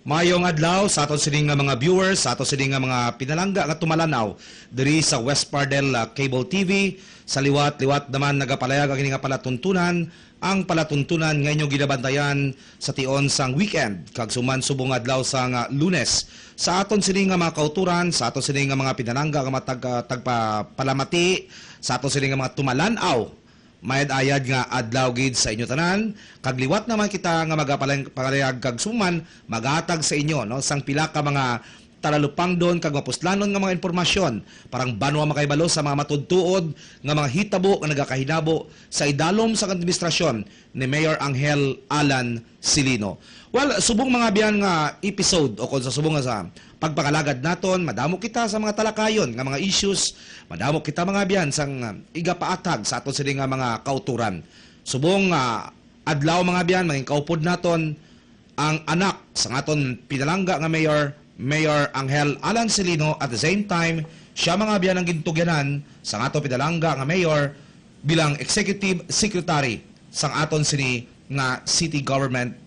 Mayong adlaw sa aton sining nga mga viewers, sa aton sining nga mga pinalangga nga tumalanaw diri sa West Pardel Cable TV. Sa liwat-liwat naman nagapalayag ang nga palatuntunan, ang palatuntunan nga inyo ginabantayan sa tion sang weekend kag suman subong adlaw sang Lunes. Sa aton sining nga mga kauturan, sa aton sining nga mga pinalangga nga tagpalamati, sa aton sining nga mga tumalanaw mayad-ayad nga adlaw gid sa inyo tanan. Kagliwat naman kita nga magapalayag kag suman magatag sa inyo no sang pila ka mga talalupang doon kag mapuslanon nga mga impormasyon parang banwa makaibalo sa mga matudtuod nga mga hitabo nga nagakahinabo sa idalom sa administrasyon ni Mayor Angel Alan Silino. Well, subong mga biyan nga episode o kung sa subong nga sa pagpakalagad naton, madamo kita sa mga talakayon nga mga issues, madamo kita mga biyan sang igapaatag sa aton sila nga mga kauturan. Subong adlaw mga biyan, maging kaupod naton ang anak sa aton pinalangga nga Mayor Angel Alan Silino. At the same time, siya mga biyan ang gintugyanan sa aton pinalangga nga Mayor bilang Executive Secretary sang aton sini nga city government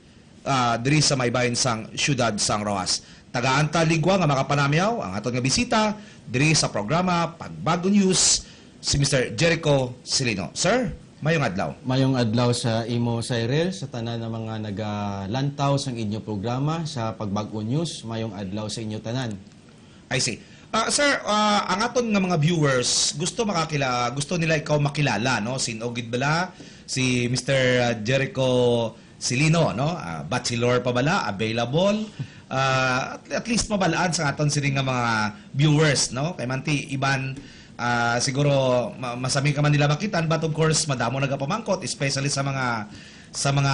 diri sa maybahin sang syudad sang Roas. Tagaan ta ligwa nga makapanamyaw ang aton nga bisita diri sa programa Pagbago News si Mr. Jericho Silino. Sir, mayong adlaw. Mayong adlaw sa imo Cyril, sa tanan ng mga nagalantaw sa inyo programa sa Pagbago News. Mayong adlaw sa inyo tanan. I see. Sir, ang aton nga mga viewers gusto nila ikaw makilala no, sinogid bala si Mr. Jericho Silino no, bachelor pa bala available, at least mabalaan sa aton sini nga mga viewers no, kay manti iban siguro masami ka man nila makitan, but of course madamo nagapamangkot especially sa mga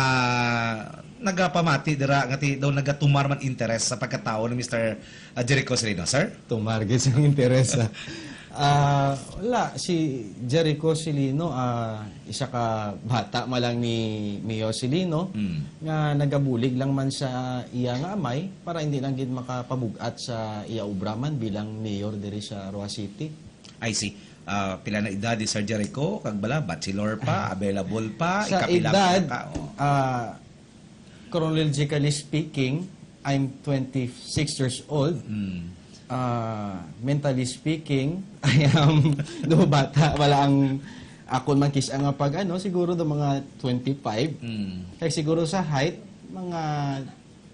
nagapamati dira ngati daw nagatumar man interest sa pagkatao ni Mr. Jericho Silino. Sir, Tumarget sa interes. Wala, si Jericho Silino, isa ka bata malang ni Mayor Silino, nga nagabulig lang man sa iya nga amay para hindi lang gid makapabugat sa iya ubraman bilang mayor diri sa Roa City. I see. Pila na edad ni Sir Jericho? Kag bala, bachelor pa, available pa, Sa ikapilang edad, ka. chronologically speaking, I'm 26 years old. Mentally speaking, I am do bata, wala ang akon man kis nga pag siguro do mga 25. Kaya siguro sa height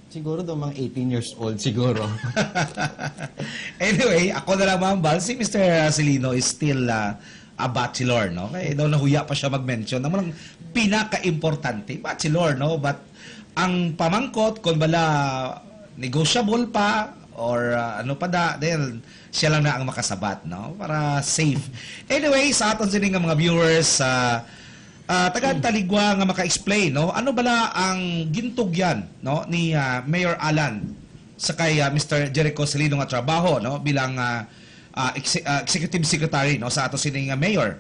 siguro do mga 18 years old siguro. Anyway, ako na lang mambal, si Mr. Silino is still a bachelor, no? Kaya daw nahuya pa siya mag-mention. Naman ang pinaka-importante, bachelor, no? But ang pamangkot, kung bala negotiable pa, or ano pa dahil siya lang na ang makasabat, no? Para safe. Anyway, sa aton sining nga mga viewers, tagaan taligwa nga maka-explain, no? Ano bala ang gintugyan, no, ni Mayor Alan sa kay Mr. Jericho Silino nga trabaho, no, bilang Executive Secretary, no, sa aton sining nga Mayor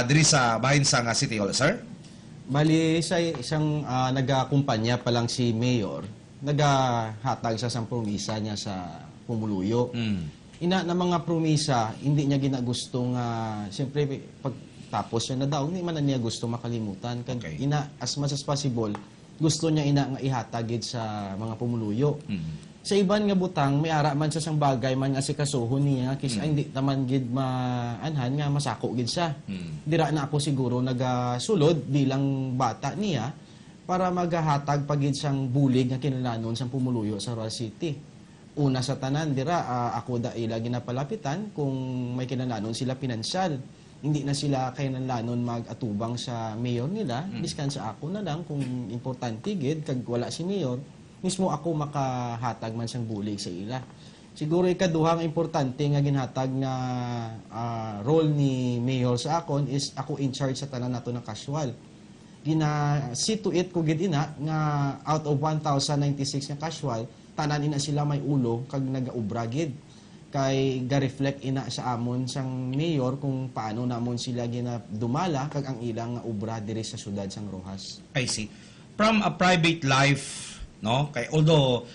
diri sa bahin sa City Hall, sir? Bali sa isang nagakumpanya pa lang si Mayor, nagahatag sa promisa niya sa pumuluyo. Ina na mga promisa, hindi niya ginagusto nga, siyempre pag tapos siya na daw, hindi man na niya gusto makalimutan. Okay. Ina, as much as possible, gusto niya nga ihatagid sa mga pumuluyo. Sa iban nga butang, may ara man sa sang bagay man nga si kasuhon niya, kis hindi taman gid maanhan nga masako gid siya. Dira na ako siguro nagasulod bilang bata niya para maghahatag pagid siyang bulig nga kinalanon sang pumuluyo sa Roa City. Una sa tanan dira, ako daila ginapalapitan kung may kinalanon sila pinansyal. Hindi na sila kinalanon mag-atubang sa mayor nila, biskan sa ako na lang kung importante gid kag wala si mayor, mismo ako makahatag man siyang bulig sa ila. Siguro ikaduhang importante nga ginhatag nga role ni mayor sa akon is ako in charge sa tanan nato na casual. See to it ko gid ina nga out of 1,096 nga casual, tanan ina sila may ulo kag nagaubra gid. Kay ga-reflect ina sa amon sang mayor kung paano namon sila ginadumala kag ang ilang nga ubra diri sa syudad sang Rojas. I see. From a private life, no? Kay although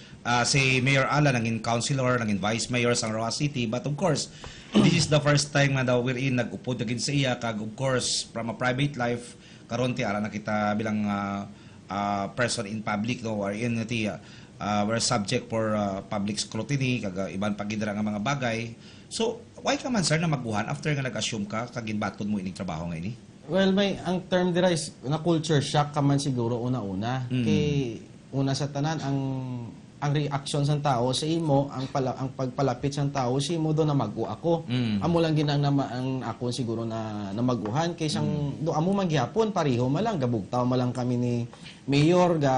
si Mayor Alan naging councilor, naging vice mayor sang Roa City, but of course, this is the first time nga daw wherein nag-upod agin sa iya kag of course from a private life karon ti ara na kita bilang person in public, no, or in ti we're subject for public scrutiny kag iban pagidra nga mga bagay. So why ka man sir na maguhan after nga nag-assume ka kag ginbaton mo ining trabaho nga ini? Well, ang term dira is na culture shock ka man siguro una-una. Kay una sa tanan ang reaction sa tao sa imo, ang pagpalapit sa tao sa imo do na magu ako. Amo lang ginang ang ako siguro na namaguhan kay sang do amo magyapon pareho malang gabugtaw malang kami ni mayor ga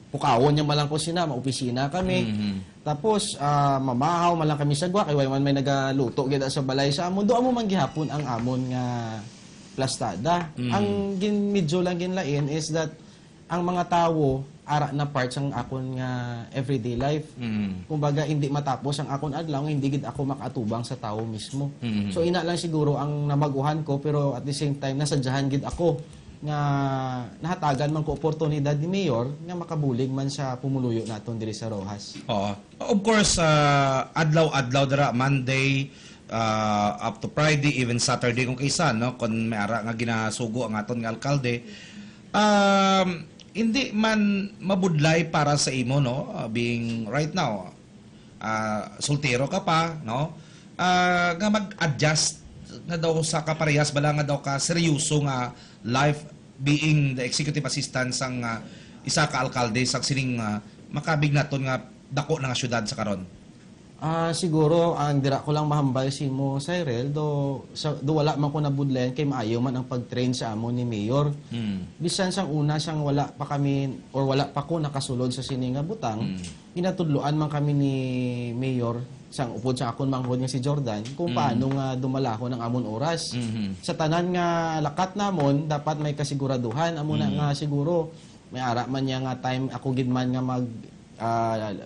pukawon niya malang ko sina maopisina kami. Tapos mamahaw malang kami sa gwa kay way man may nagaluto gid sa balay sa amo do amo manggihapon ang amon nga plastada. Ang medyo lang ginlain is that ang mga tao ara na parts ang akon nga everyday life. Kumbaga hindi matapos ang akon adlaw hindi gid ako makatubang sa tao mismo. So ina lang siguro ang namaguhan ko pero at the same time nasadyahan gid ako nga nahatagan man ko oportunidad ni mayor nga makabulig man sa pumuluyo naton diri sa Rojas. Oo. Of course, adlaw-adlaw dira Monday up to Friday, even Saturday kung kaysa, no? Kung may ara nga ginasugo ang aton nga alkalde. Hindi man mabudlay para sa imo, no? Being right now, soltero ka pa, no? Nga mag-adjust na daw sa kaparehas, bala nga daw ka seryoso nga life being the executive assistant sang isa ka alkalde sa sining makabig naton nga dako na nga syudad sa karon. Siguro ang dira ko lang mahambal si mo Cyril do wala man ko nabudlayan kay maayo man ang pag-train sa amo ni mayor. Bisan sang una sang wala pa kami or wala pa ko nakasulod sa sini nga butang, ginatudloan man kami ni mayor sang upod sa akon manghod nga si Jordan kung paano nga dumalaho ng amon oras. Sa tanan nga lakat namon dapat may kasiguraduhan amo na nga siguro may ara man niya nga time ako gid man nga mag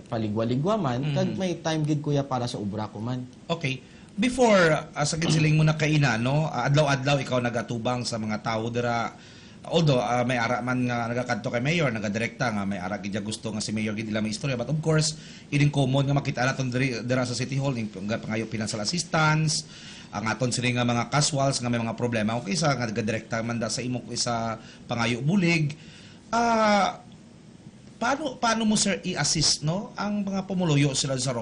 paligwa-ligwa man kag may time gid kuya para sa ubra ko man. Okay. Before sa ginsiling mo na kaina, no, adlaw-adlaw ikaw nagatubang sa mga tao dira. Although may ara man nga nagakadto kay mayor, nagadirekta nga may ara gid gusto nga si mayor gid ila may istorya, but of course ining common nga makita naton dira sa City Hall ning pangayo financial assistance, ang aton sini nga mga casuals nga may mga problema okay sa nga nagadirekta man da sa imo isa pangayo bulig. Paano mo sir i-assist no ang mga pumuluyo sila sa